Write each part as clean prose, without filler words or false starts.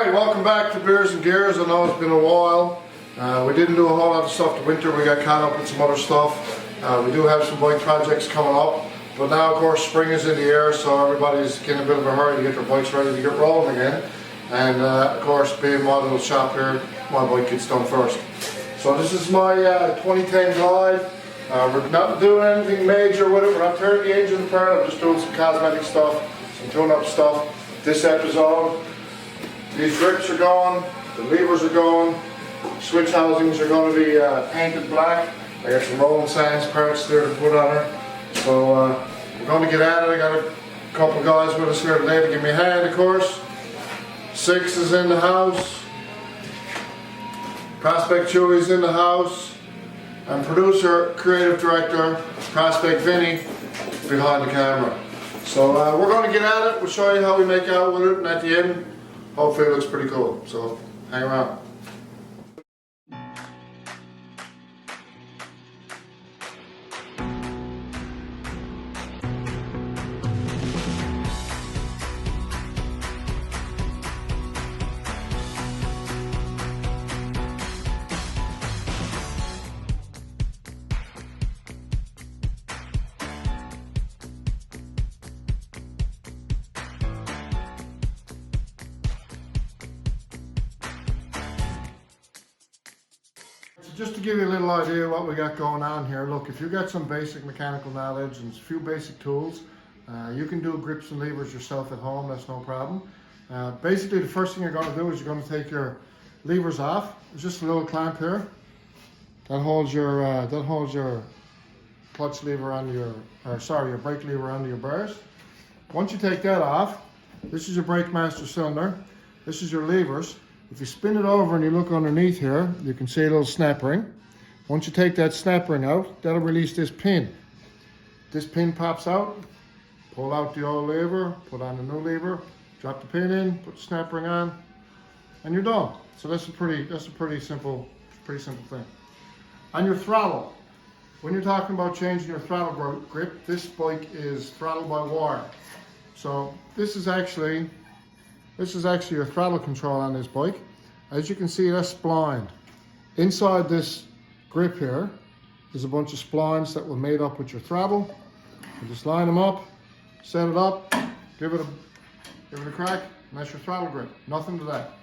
Alright, welcome back to Beers and Gears. I know it's been a while. We didn't do a whole lot of stuff the winter. We got caught up with some other stuff. We do have some bike projects coming up. But now, of course, spring is in the air, so everybody's getting a bit of a hurry to get their bikes ready to get rolling again. And, of course, being my little shop here, my bike gets done first. So this is my 2010 Glide. We're not doing anything major with it. We're not tearing the engine apart. I'm just doing some cosmetic stuff, some tune-up stuff. This episode, these grips are going, the levers are going, switch housings are going to be painted black. I got some Rolling Sands parts there to put on her. So we're going to get at it. I got a couple guys with us here today to give me a hand, of course. Six is in the house. Prospect Chewie's in the house. And producer, creative director, Prospect Vinny behind the camera. So we're going to get at it. We'll show you how we make out with it, and at the end, hopefully it looks pretty cool. So hang around. Just to give you a little idea of what we got going on here, look, if you got some basic mechanical knowledge and a few basic tools, you can do grips and levers yourself at home, that's no problem. Basically, the first thing you're going to do is you're going to take your levers off. There's just a little clamp here that holds your clutch lever on your brake lever onto your bars. Once you take that off, this is your brake master cylinder. This is your levers. If you spin it over and you look underneath here, you can see a little snap ring. Once you take that snap ring out, that'll release this pin. This pin pops out, pull out the old lever, put on the new lever, drop the pin in, put the snap ring on, and you're done. So that's a pretty simple thing. On your throttle, when you're talking about changing your throttle grip, this bike is throttle by wire. So this is actually your throttle control on this bike. As you can see, that's splined. Inside this grip here is a bunch of splines that were made up with your throttle. You just line them up, set it up, give it a crack, and that's your throttle grip. Nothing to that.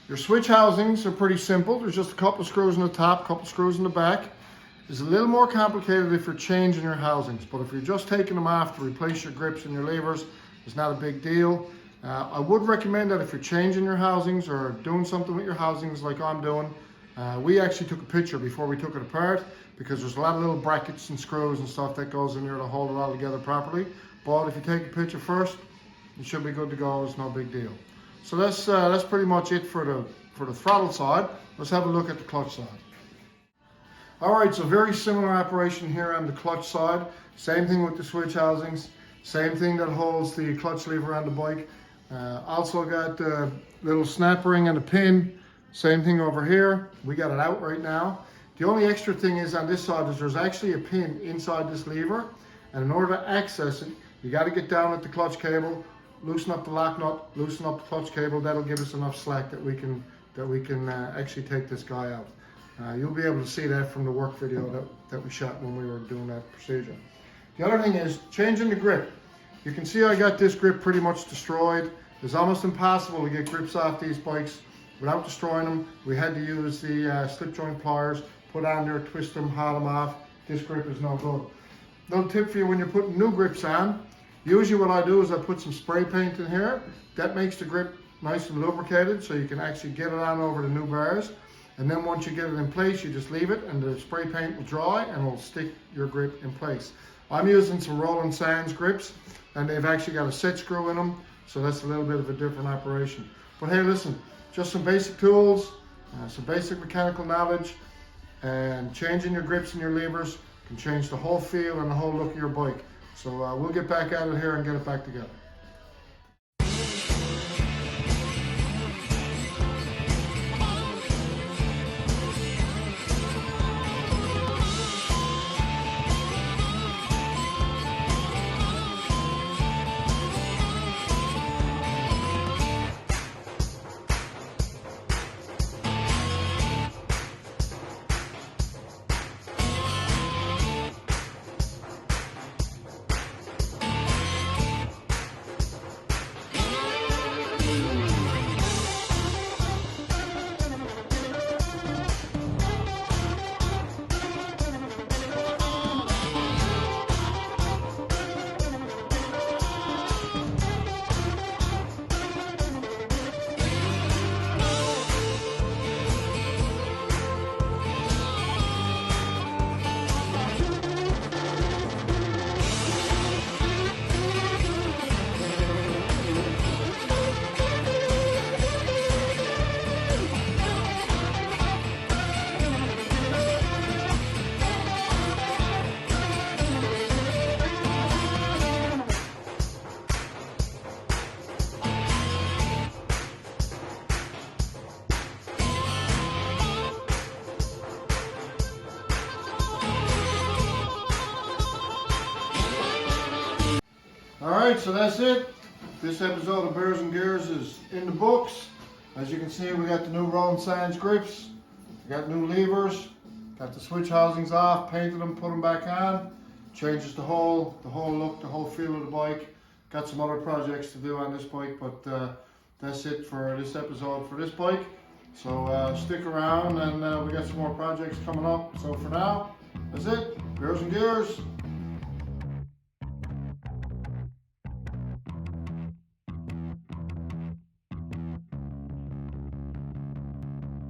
Your switch housings are pretty simple. There's just a couple of screws in the top, a couple of screws in the back. It's a little more complicated if you're changing your housings, but if you're just taking them off to replace your grips and your levers, it's not a big deal. I would recommend that if you're changing your housings or doing something with your housings like I'm doing, we actually took a picture before we took it apart because there's a lot of little brackets and screws and stuff that goes in there to hold it all together properly. But if you take a picture first, it should be good to go. It's no big deal. So that's pretty much it for the throttle side. Let's have a look at the clutch side. All right, so very similar operation here on the clutch side. Same thing with the switch housings. Same thing that holds the clutch lever on the bike. Also got the little snap ring and a pin. Same thing over here. We got it out right now. The only extra thing is on this side is there's actually a pin inside this lever, and in order to access it, you got to get down at the clutch cable, loosen up the lock nut, loosen up the clutch cable. That'll give us enough slack that we can actually take this guy out. You'll be able to see that from the work video that we shot when we were doing that procedure. The other thing is changing the grip. You can see I got this grip pretty much destroyed. It's almost impossible to get grips off these bikes without destroying them. We had to use the slip joint pliers, put on there, twist them, haul them off. This grip is no good. Little tip for you when you're putting new grips on, usually what I do is I put some spray paint in here. That makes the grip nice and lubricated so you can actually get it on over the new bars. And then once you get it in place, you just leave it and the spray paint will dry and will stick your grip in place. I'm using some Rolling Sands grips, and they've actually got a set screw in them, so that's a little bit of a different operation. But hey, listen, just some basic tools, some basic mechanical knowledge, and changing your grips and your levers can change the whole feel and the whole look of your bike. So we'll get back at it here and get it back together. Alright, so that's it. This episode of Beers and Gears is in the books. As you can see, we got the new Roland Sands grips. We got new levers. Got the switch housings off, painted them, put them back on. Changes the whole look, the whole feel of the bike. Got some other projects to do on this bike, but that's it for this episode for this bike. So stick around, and we got some more projects coming up. So for now, that's it. Beers and Gears.